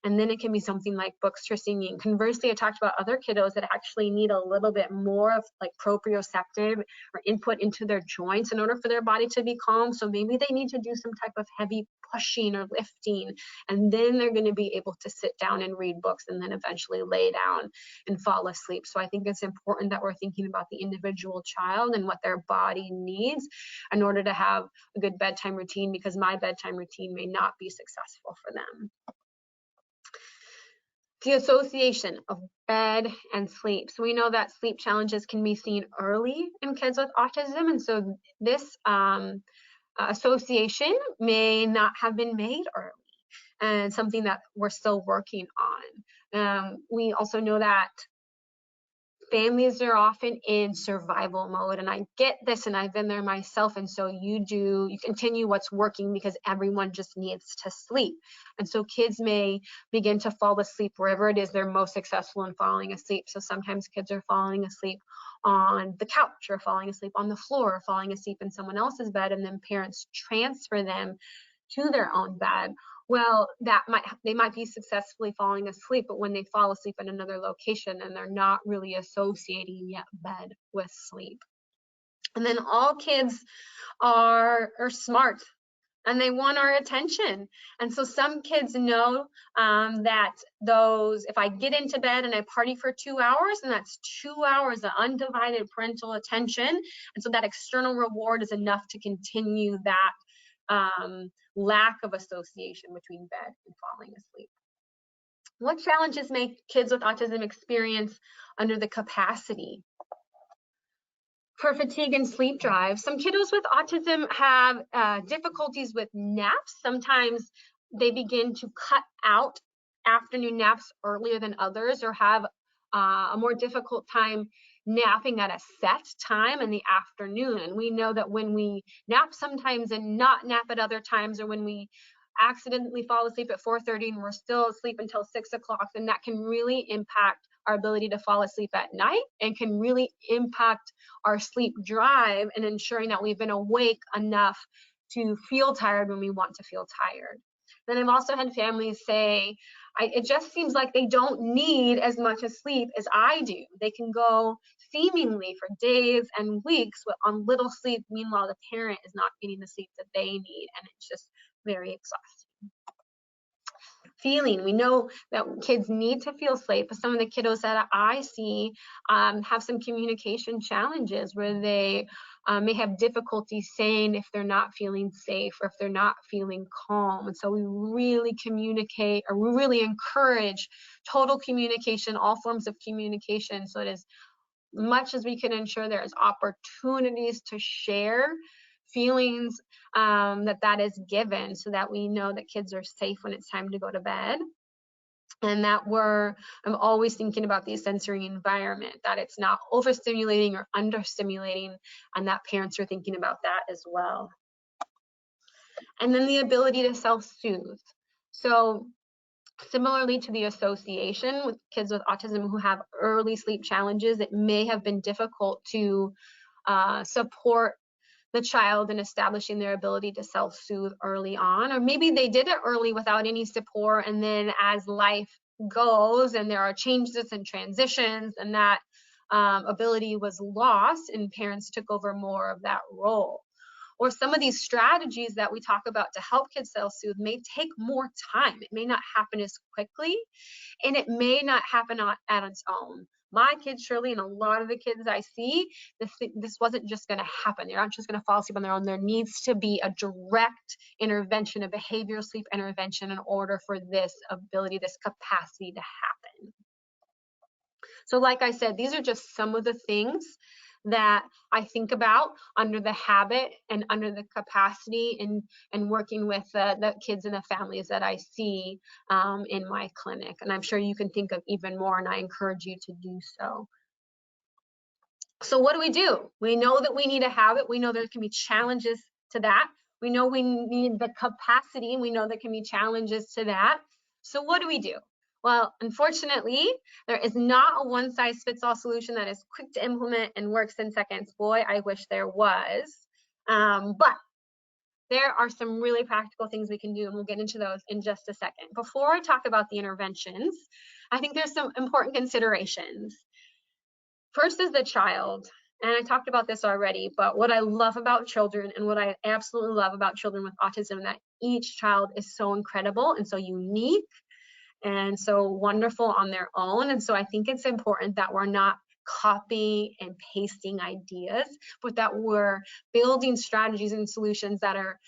And then it can be something like books for singing. Conversely, I talked about other kiddos that actually need a little bit more of like proprioceptive or input into their joints in order for their body to be calm. So maybe they need to do some type of heavy pushing or lifting, and then they're going to be able to sit down and read books and then eventually lay down and fall asleep. So I think it's important that we're thinking about the individual child and what their body needs in order to have a good bedtime routine, because my bedtime routine may not be successful for them. The association of bed and sleep. So we know that sleep challenges can be seen early in kids with autism. And so this association may not have been made early, and something that we're still working on. We also know that families are often in survival mode, and I get this, and I've been there myself. And so you continue what's working because everyone just needs to sleep. And so kids may begin to fall asleep wherever it is they're most successful in falling asleep. So sometimes kids are falling asleep on the couch, or falling asleep on the floor, or falling asleep in someone else's bed, and then parents transfer them to their own bed. Well, they might be successfully falling asleep, but when they fall asleep in another location, and they're not really associating yet bed with sleep. And then all kids are smart, and they want our attention. And so some kids know that if I get into bed and I party for 2 hours, and that's 2 hours of undivided parental attention. And so that external reward is enough to continue that lack of association between bed and falling asleep. What challenges may kids with autism experience under the capacity? For fatigue and sleep drive, some kiddos with autism have difficulties with naps. Sometimes they begin to cut out afternoon naps earlier than others, or have a more difficult time napping at a set time in the afternoon. And we know that when we nap sometimes and not nap at other times, or when we accidentally fall asleep at 4:30 and we're still asleep until 6 o'clock, then that can really impact our ability to fall asleep at night, and can really impact our sleep drive and ensuring that we've been awake enough to feel tired when we want to feel tired. Then I've also had families say, it just seems like they don't need as much of sleep as I do. They can go seemingly for days and weeks on little sleep. Meanwhile, the parent is not getting the sleep that they need, and it's just very exhausting. Feeling, we know that kids need to feel safe, but some of the kiddos that I see have some communication challenges where they may have difficulty saying if they're not feeling safe, or if they're not feeling calm. And so we really communicate, or we really encourage total communication, all forms of communication, so that as much as we can ensure there's opportunities to share feelings, that is given, so that we know that kids are safe when it's time to go to bed. and that I'm always thinking about the sensory environment, that it's not overstimulating or understimulating, and that parents are thinking about that as well. And then the ability to self-soothe. So similarly to the association with kids with autism who have early sleep challenges, it may have been difficult to support the child in establishing their ability to self-soothe early on, or maybe they did it early without any support, and then as life goes and there are changes and transitions, and that ability was lost and parents took over more of that role. Or some of these strategies that we talk about to help kids self-soothe may take more time. It may not happen as quickly, and it may not happen on its own. My kids, Shirley, and a lot of the kids I see, this wasn't just going to happen. They're not just going to fall asleep on their own. There needs to be a direct intervention, a behavioral sleep intervention, in order for this ability, this capacity to happen. So like I said, these are just some of the things that I think about under the habit and under the capacity and working with the kids and the families that I see in my clinic. And I'm sure you can think of even more, and I encourage you to do so. So what do? We know that we need a habit. We know there can be challenges to that. We know we need the capacity, and we know there can be challenges to that. So what do? Well, unfortunately, there is not a one-size-fits-all solution that is quick to implement and works in seconds. Boy, I wish there was. But there are some really practical things we can do, and we'll get into those in just a second. Before I talk about the interventions, I think there's some important considerations. First is the child. And I talked about this already, but what I love about children, and what I absolutely love about children with autism, that each child is so incredible and so unique and so wonderful on their own. And so I think it's important that we're not copying and pasting ideas, but that we're building strategies and solutions that are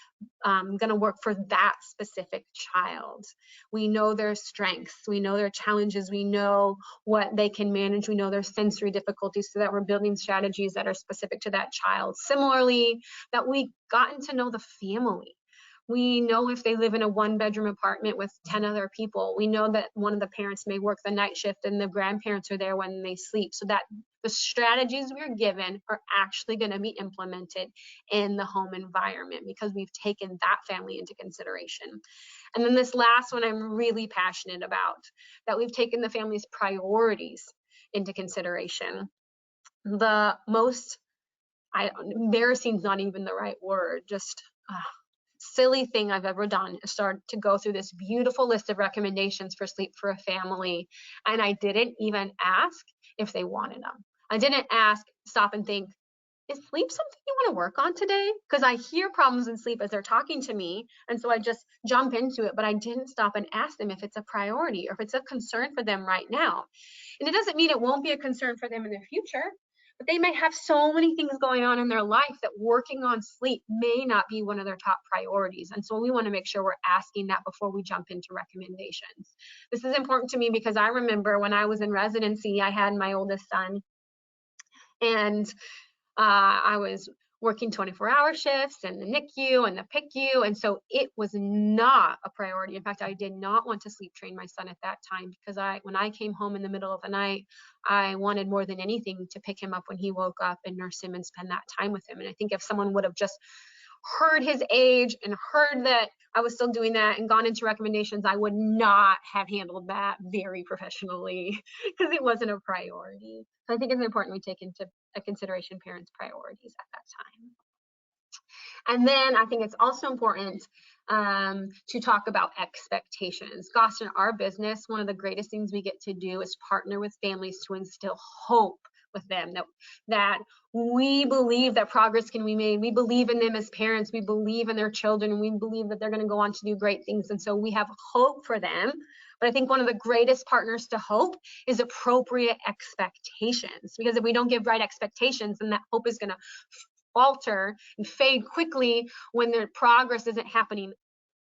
going to work for that specific child. We know their strengths, we know their challenges, we know what they can manage, we know their sensory difficulties, so that we're building strategies that are specific to that child. Similarly, that we've gotten to know the family. We know if they live in a one-bedroom apartment with 10 other people. We know that one of the parents may work the night shift and the grandparents are there when they sleep, so that the strategies we're given are actually going to be implemented in the home environment, because we've taken that family into consideration. And then this last one I'm really passionate about, that we've taken the family's priorities into consideration. The most, embarrassing is not even the right word, just silly thing I've ever done is start to go through this beautiful list of recommendations for sleep for a family, and I didn't even ask if they wanted them. I didn't stop and think, is sleep something you want to work on today? Because I hear problems in sleep as they're talking to me, and so I just jump into it, but I didn't stop and ask them if it's a priority or if it's a concern for them right now. And it doesn't mean it won't be a concern for them in the future, but they may have so many things going on in their life that working on sleep may not be one of their top priorities. And so we want to make sure we're asking that before we jump into recommendations. This is important to me because I remember when I was in residency, I had my oldest son, and I was working 24-hour shifts and the NICU and the PICU, and so it was not a priority. In fact, I did not want to sleep train my son at that time, because when I came home in the middle of the night, I wanted more than anything to pick him up when he woke up and nurse him and spend that time with him. And I think if someone would have just heard his age and heard that I was still doing that and gone into recommendations, I would not have handled that very professionally, because it wasn't a priority. So I think it's important we take into consideration parents' priorities at that time. And then I think it's also important to talk about expectations. Gosh, in our business, one of the greatest things we get to do is partner with families to instill hope with them, that we believe that progress can be made. We believe in them as parents. We believe in their children, and we believe that they're going to go on to do great things. And so we have hope for them. But I think one of the greatest partners to hope is appropriate expectations, because if we don't give right expectations, then that hope is going to falter and fade quickly when their progress isn't happening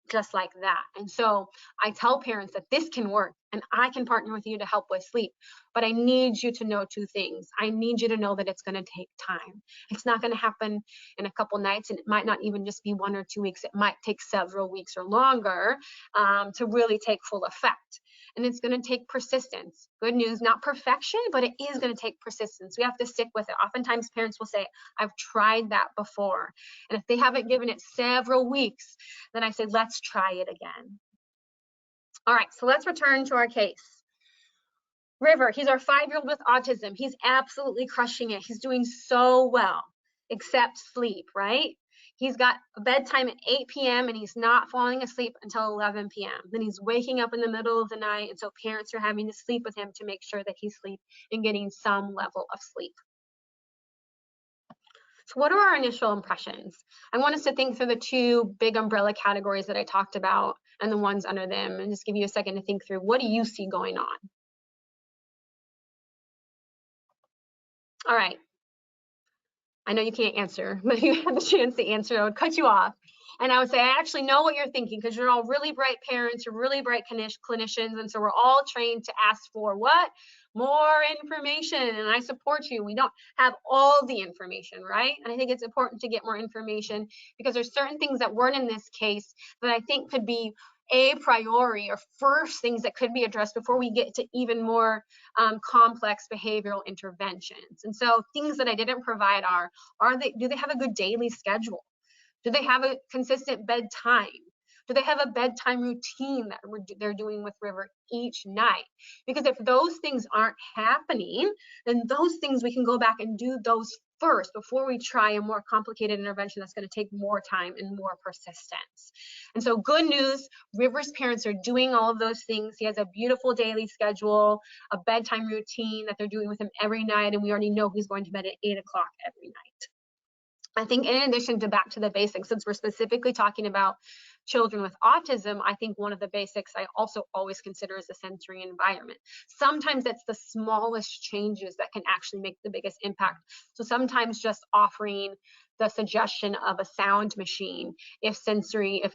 just like that. And so I tell parents that this can work, and I can partner with you to help with sleep, but I need you to know two things. I need you to know that it's going to take time. It's not going to happen in a couple nights, and it might not even just be 1 or 2 weeks. It might take several weeks or longer to really take full effect. and it's going to take persistence. Good news, not perfection, but it is going to take persistence. We have to stick with it. Oftentimes parents will say, I've tried that before. And if they haven't given it several weeks, then I say, let's try it again. All right, so let's return to our case. River, he's our 5-year-old with autism. He's absolutely crushing it. He's doing so well, except sleep, right? He's got a bedtime at 8 p.m. and he's not falling asleep until 11 p.m. Then he's waking up in the middle of the night, and so parents are having to sleep with him to make sure that he's asleep and getting some level of sleep. So what are our initial impressions? I want us to think through the 2 big umbrella categories that I talked about and the ones under them, and just give you a second to think through, what do you see going on? All right. I know you can't answer, but if you had the chance to answer, I would cut you off. And I would say, I actually know what you're thinking, because you're all really bright parents, you're really bright clinicians, and so we're all trained to ask for what? More information, and I support you. We don't have all the information, right? And I think it's important to get more information, because there's certain things that weren't in this case that I think could be a priori, or first things that could be addressed before we get to even more complex behavioral interventions. And so things that I didn't provide do they have a good daily schedule? Do they have a consistent bedtime? Do they have a bedtime routine that they're doing with River each night? Because if those things aren't happening, then those things we can go back and do those first before we try a more complicated intervention that's going to take more time and more persistence. And so good news, River's parents are doing all of those things. He has a beautiful daily schedule, a bedtime routine that they're doing with him every night, and we already know he's going to bed at 8 o'clock every night. I think in addition to back to the basics, since we're specifically talking about children with autism, I think one of the basics I also always consider is the sensory environment. Sometimes it's the smallest changes that can actually make the biggest impact. So sometimes just offering the suggestion of a sound machine, if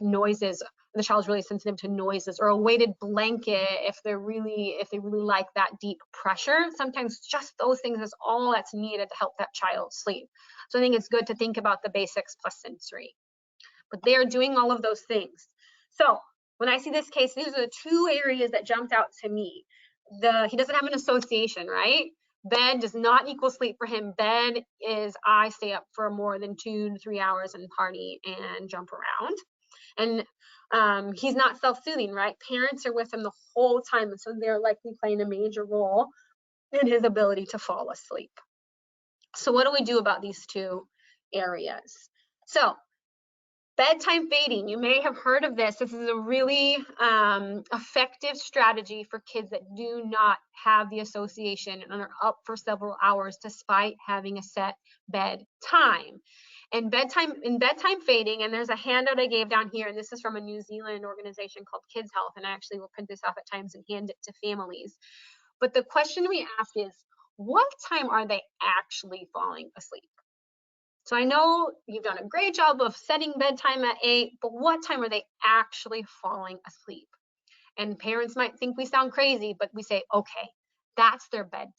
noises, the child's really sensitive to noises, or a weighted blanket if they really like that deep pressure. Sometimes just those things is all that's needed to help that child sleep. So I think it's good to think about the basics plus sensory. But they are doing all of those things. So when I see this case, these are the 2 areas that jumped out to me. He doesn't have an association, right? Bed does not equal sleep for him. Bed is I stay up for more than 2 to 3 hours and party and jump around. And he's not self-soothing, right? Parents are with him the whole time, and so they're likely playing a major role in his ability to fall asleep. So what do we do about these 2 areas? So bedtime fading, you may have heard of this. This is a really effective strategy for kids that do not have the association and are up for several hours despite having a set bedtime. And bedtime fading, and there's a handout I gave down here, and this is from a New Zealand organization called Kids Health, and I actually will print this off at times and hand it to families. But the question we ask is, what time are they actually falling asleep? So I know you've done a great job of setting bedtime at 8, but what time are they actually falling asleep? And parents might think we sound crazy, but we say, okay, that's their bedtime,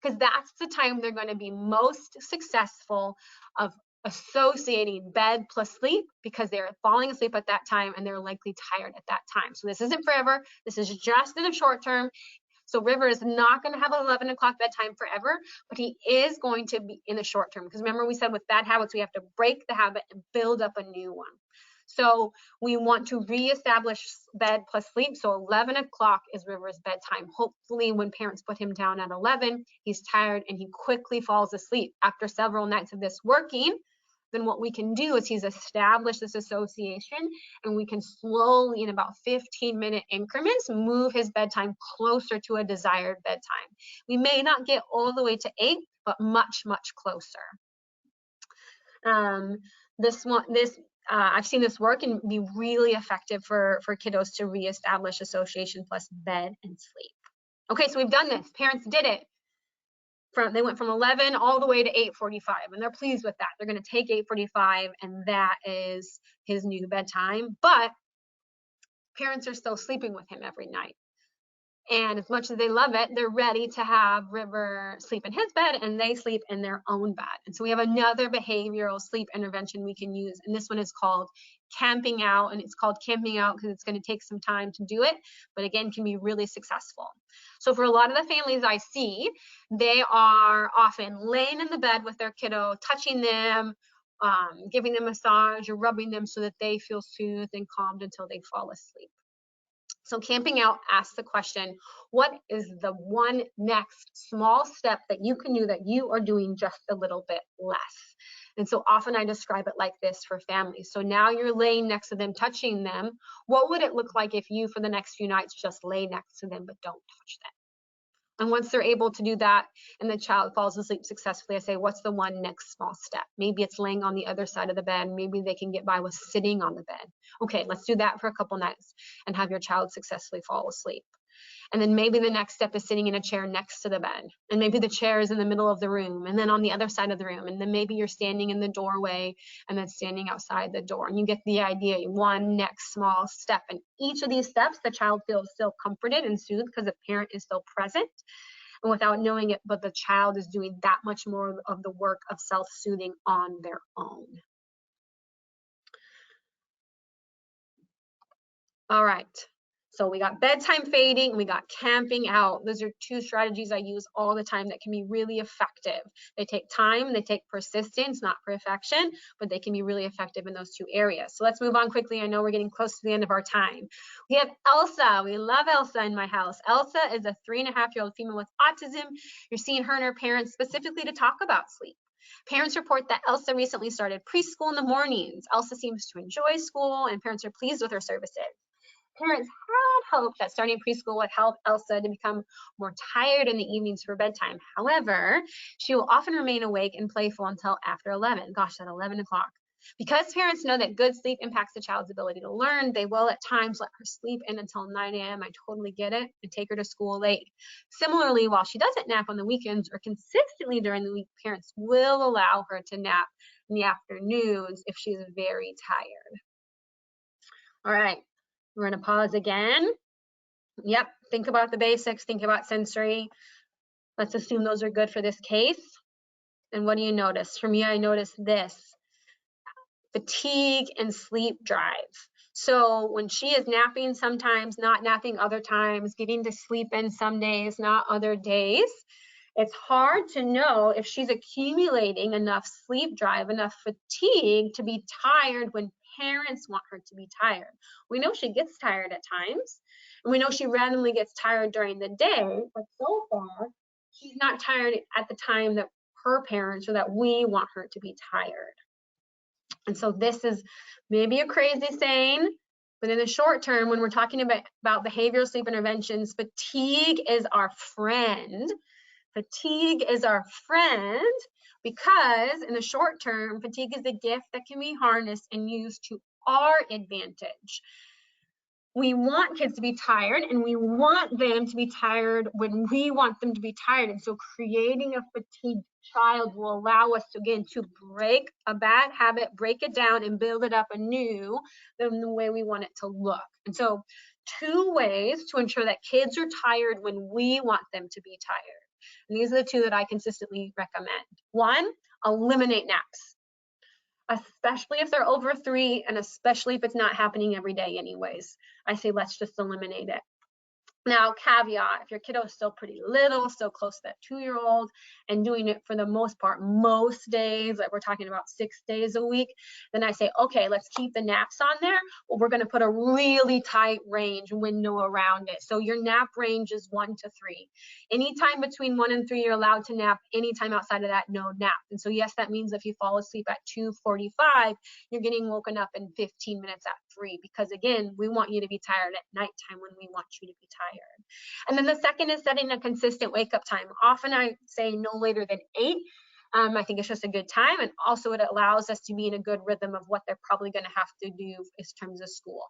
because that's the time they're going to be most successful of associating bed plus sleep, because they're falling asleep at that time and they're likely tired at that time. So this isn't forever. This is just in the short term. So River is not going to have an 11 o'clock bedtime forever, but he is going to be in the short term. Because remember, we said with bad habits, we have to break the habit and build up a new one. So we want to reestablish bed plus sleep. So 11 o'clock is River's bedtime. Hopefully when parents put him down at 11, he's tired and he quickly falls asleep. After several nights of this working, then what we can do is he's established this association, and we can slowly, in about 15-minute increments, move his bedtime closer to a desired bedtime. We may not get all the way to 8, but much, much closer. I've seen this work and be really effective for kiddos to reestablish association plus bed and sleep. Okay, so we've done this. Parents did it. They went from 11 all the way to 8:45, and they're pleased with that. They're going to take 8:45, and that is his new bedtime. But parents are still sleeping with him every night. And as much as they love it, they're ready to have River sleep in his bed and they sleep in their own bed. And so we have another behavioral sleep intervention we can use. And this one is called camping out. And it's called camping out because it's going to take some time to do it, but again, can be really successful. So for a lot of the families I see, they are often laying in the bed with their kiddo, touching them, giving them a massage or rubbing them so that they feel soothed and calmed until they fall asleep. So camping out asks the question, what is the one next small step that you can do that you are doing just a little bit less? And so often I describe it like this for families. So now you're laying next to them, touching them. What would it look like if you, for the next few nights, just lay next to them but don't touch them? And once they're able to do that and the child falls asleep successfully, I say, what's the one next small step? Maybe it's laying on the other side of the bed. Maybe they can get by with sitting on the bed. Okay, let's do that for a couple nights and have your child successfully fall asleep. And then maybe the next step is sitting in a chair next to the bed. And maybe the chair is in the middle of the room and then on the other side of the room. And then maybe you're standing in the doorway and then standing outside the door. And you get the idea, one next small step. And each of these steps, the child feels still comforted and soothed because the parent is still present and without knowing it, but the child is doing that much more of the work of self-soothing on their own. All right. So we got bedtime fading, we got camping out. Those are two strategies I use all the time that can be really effective. They take time, they take persistence, not perfection, but they can be really effective in those two areas. So let's move on quickly. I know we're getting close to the end of our time. We have Elsa. We love Elsa in my house. Elsa is a 3.5-year-old female with autism. You're seeing her and her parents specifically to talk about sleep. Parents report that Elsa recently started preschool in the mornings. Elsa seems to enjoy school and parents are pleased with her services. Parents had hoped that starting preschool would help Elsa to become more tired in the evenings for bedtime. However, she will often remain awake and playful until after 11. Gosh, at 11 o'clock. Because parents know that good sleep impacts the child's ability to learn, they will at times let her sleep in until 9 a.m. I totally get it, and take her to school late. Similarly, while she doesn't nap on the weekends or consistently during the week, parents will allow her to nap in the afternoons if she's very tired. All right. We're going to pause again. Yep, think about the basics, think about sensory. Let's assume those are good for this case. And what do you notice? For me, I notice this, fatigue and sleep drive. So when she is napping sometimes, not napping other times, getting to sleep in some days, not other days, it's hard to know if she's accumulating enough sleep drive, enough fatigue to be tired when parents want her to be tired. We know she gets tired at times, and we know she randomly gets tired during the day, but so far, she's not tired at the time that her parents or that we want her to be tired. And so this is maybe a crazy saying, but in the short term, when we're talking about behavioral sleep interventions, fatigue is our friend. Fatigue is our friend because in the short term, fatigue is a gift that can be harnessed and used to our advantage. We want kids to be tired and we want them to be tired when we want them to be tired. And so creating a fatigued child will allow us to, again, to break a bad habit, break it down and build it up anew than the way we want it to look. And so 2 ways to ensure that kids are tired when we want them to be tired. And these are the 2 that I consistently recommend. 1, eliminate naps, especially if they're over 3 and especially if it's not happening every day anyways. I say let's just eliminate it. Now, caveat, if your kiddo is still pretty little, still close to that 2-year-old, and doing it for the most part, most days, like we're talking about 6 days a week, then I say, okay, let's keep the naps on there, but we're gonna put a really tight range window around it. So your nap range is 1 to 3. Anytime between 1 and 3, you're allowed to nap. Anytime outside of that, no nap. And so yes, that means if you fall asleep at 2:45, you're getting woken up in 15 minutes at 3, because again, we want you to be tired at nighttime when we want you to be tired. And then the second is setting a consistent wake up time. Often I say no later than 8. I think it's just a good time. And also it allows us to be in a good rhythm of what they're probably going to have to do in terms of school.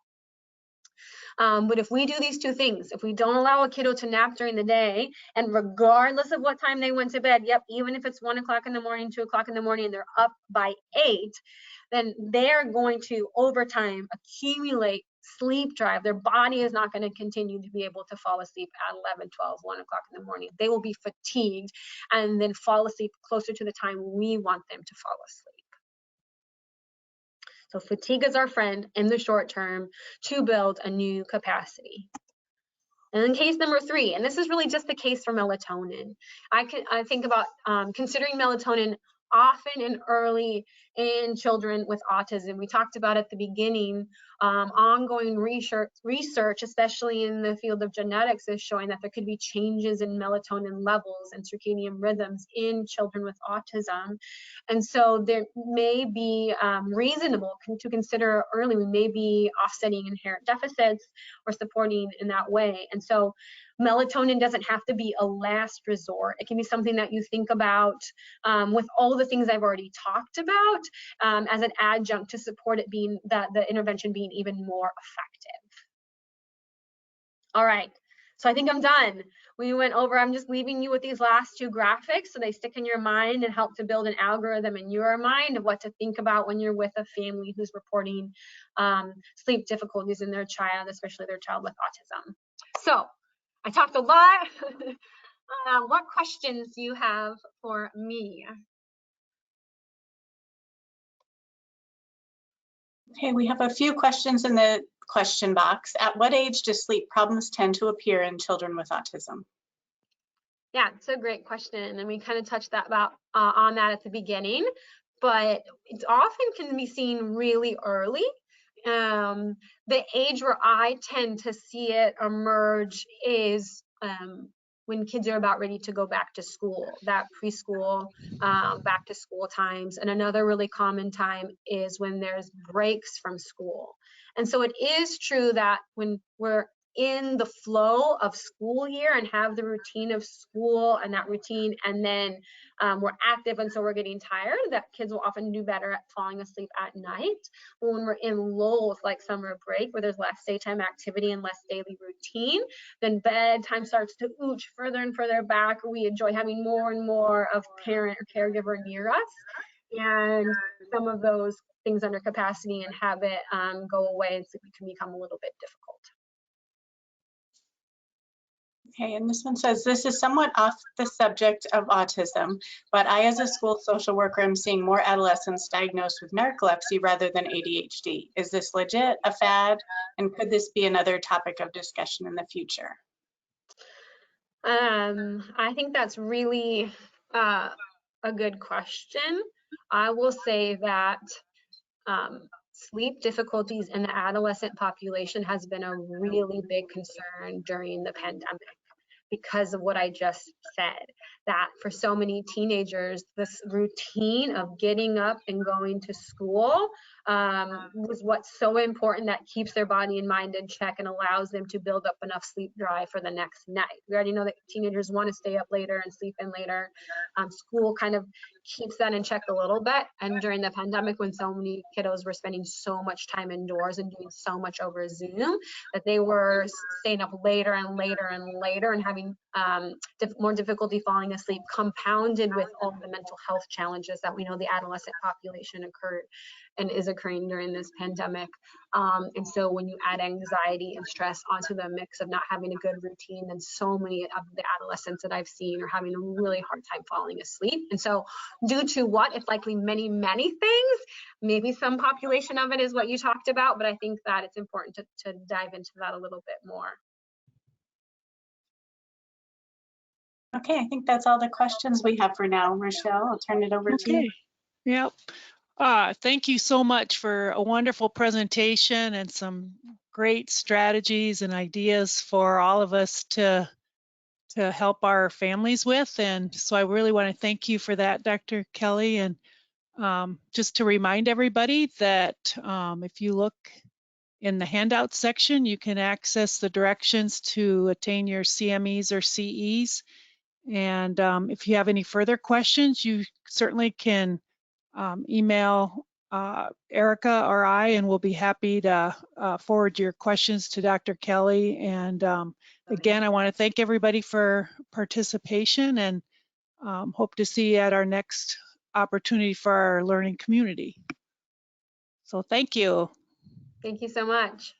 But if we do these 2 things, if we don't allow a kiddo to nap during the day, and regardless of what time they went to bed, yep, even if it's 1 o'clock in the morning, 2 o'clock in the morning, and they're up by 8, then they're going to over time accumulate sleep drive. Their body is not going to continue to be able to fall asleep at 11, 12, 1 o'clock in the morning. They will be fatigued and then fall asleep closer to the time we want them to fall asleep. So fatigue is our friend in the short term to build a new capacity. And then case number 3, and this is really just the case for melatonin. I think about considering melatonin often and early in children with autism. We talked about at the beginning, ongoing research, especially in the field of genetics, is showing that there could be changes in melatonin levels and circadian rhythms in children with autism. And so there may be reasonable to consider early. We may be offsetting inherent deficits or supporting in that way. And so melatonin doesn't have to be a last resort. It can be something that you think about with all the things I've already talked about as an adjunct to support it being that the intervention being even more effective. All right, so I think I'm done. We went over, I'm just leaving you with these last 2 graphics so they stick in your mind and help to build an algorithm in your mind of what to think about when you're with a family who's reporting sleep difficulties in their child, especially their child with autism. So I talked a lot. What questions do you have for me?
Okay, we have a few questions in the question box. At what age do sleep problems tend to appear in children with autism?
Yeah, it's a great question, and we kind of touched that on that at the beginning, but it often can be seen really early. The age where I tend to see it emerge is when kids are about ready to go back to school, that preschool, back to school times. And another really common time is when there's breaks from school. And so it is true that when we're in the flow of school year and have the routine of school and that routine, and then we're active and so we're getting tired, that kids will often do better at falling asleep at night. But when we're in lulls like summer break where there's less daytime activity and less daily routine, then bedtime starts to ooch further and further back. We enjoy having more and more of parent or caregiver near us, and some of those things under capacity and habit go away, and so it can become a little bit difficult.
Okay, and this one says, this is somewhat off the subject of autism, but I, as a school social worker, am seeing more adolescents diagnosed with narcolepsy rather than ADHD. Is this legit, a fad, and could this be another topic of discussion in the future?
I think that's really a good question. I will say that sleep difficulties in the adolescent population has been a really big concern during the pandemic, because of what I just said, that for so many teenagers, this routine of getting up and going to school was what's so important, that keeps their body and mind in check and allows them to build up enough sleep drive for the next night. We already know that teenagers want to stay up later and sleep in later. School kind of keeps that in check a little bit. And during the pandemic, when so many kiddos were spending so much time indoors and doing so much over Zoom, that they were staying up later and later and later and having more difficulty falling asleep, compounded with all the mental health challenges that we know the adolescent population occurred and is occurring during this pandemic. And so when you add anxiety and stress onto the mix of not having a good routine, then so many of the adolescents that I've seen are having a really hard time falling asleep. And so due to what? It's likely many, many things. Maybe some population of it is what you talked about, but I think that it's important to dive into that a little bit more.
Okay, I think that's all the questions we have for now. Rochelle, I'll turn it over to you.
Yep. Thank you so much for a wonderful presentation and some great strategies and ideas for all of us to help our families with. And so I really want to thank you for that, Dr. Kelly. And just to remind everybody that if you look in the handout section, you can access the directions to attain your CMEs or CEs. And if you have any further questions, you certainly can email Erica or I, and we'll be happy to forward your questions to Dr. Kelly. And again, I want to thank everybody for participation, and hope to see you at our next opportunity for our learning community. So thank you.
Thank you so much.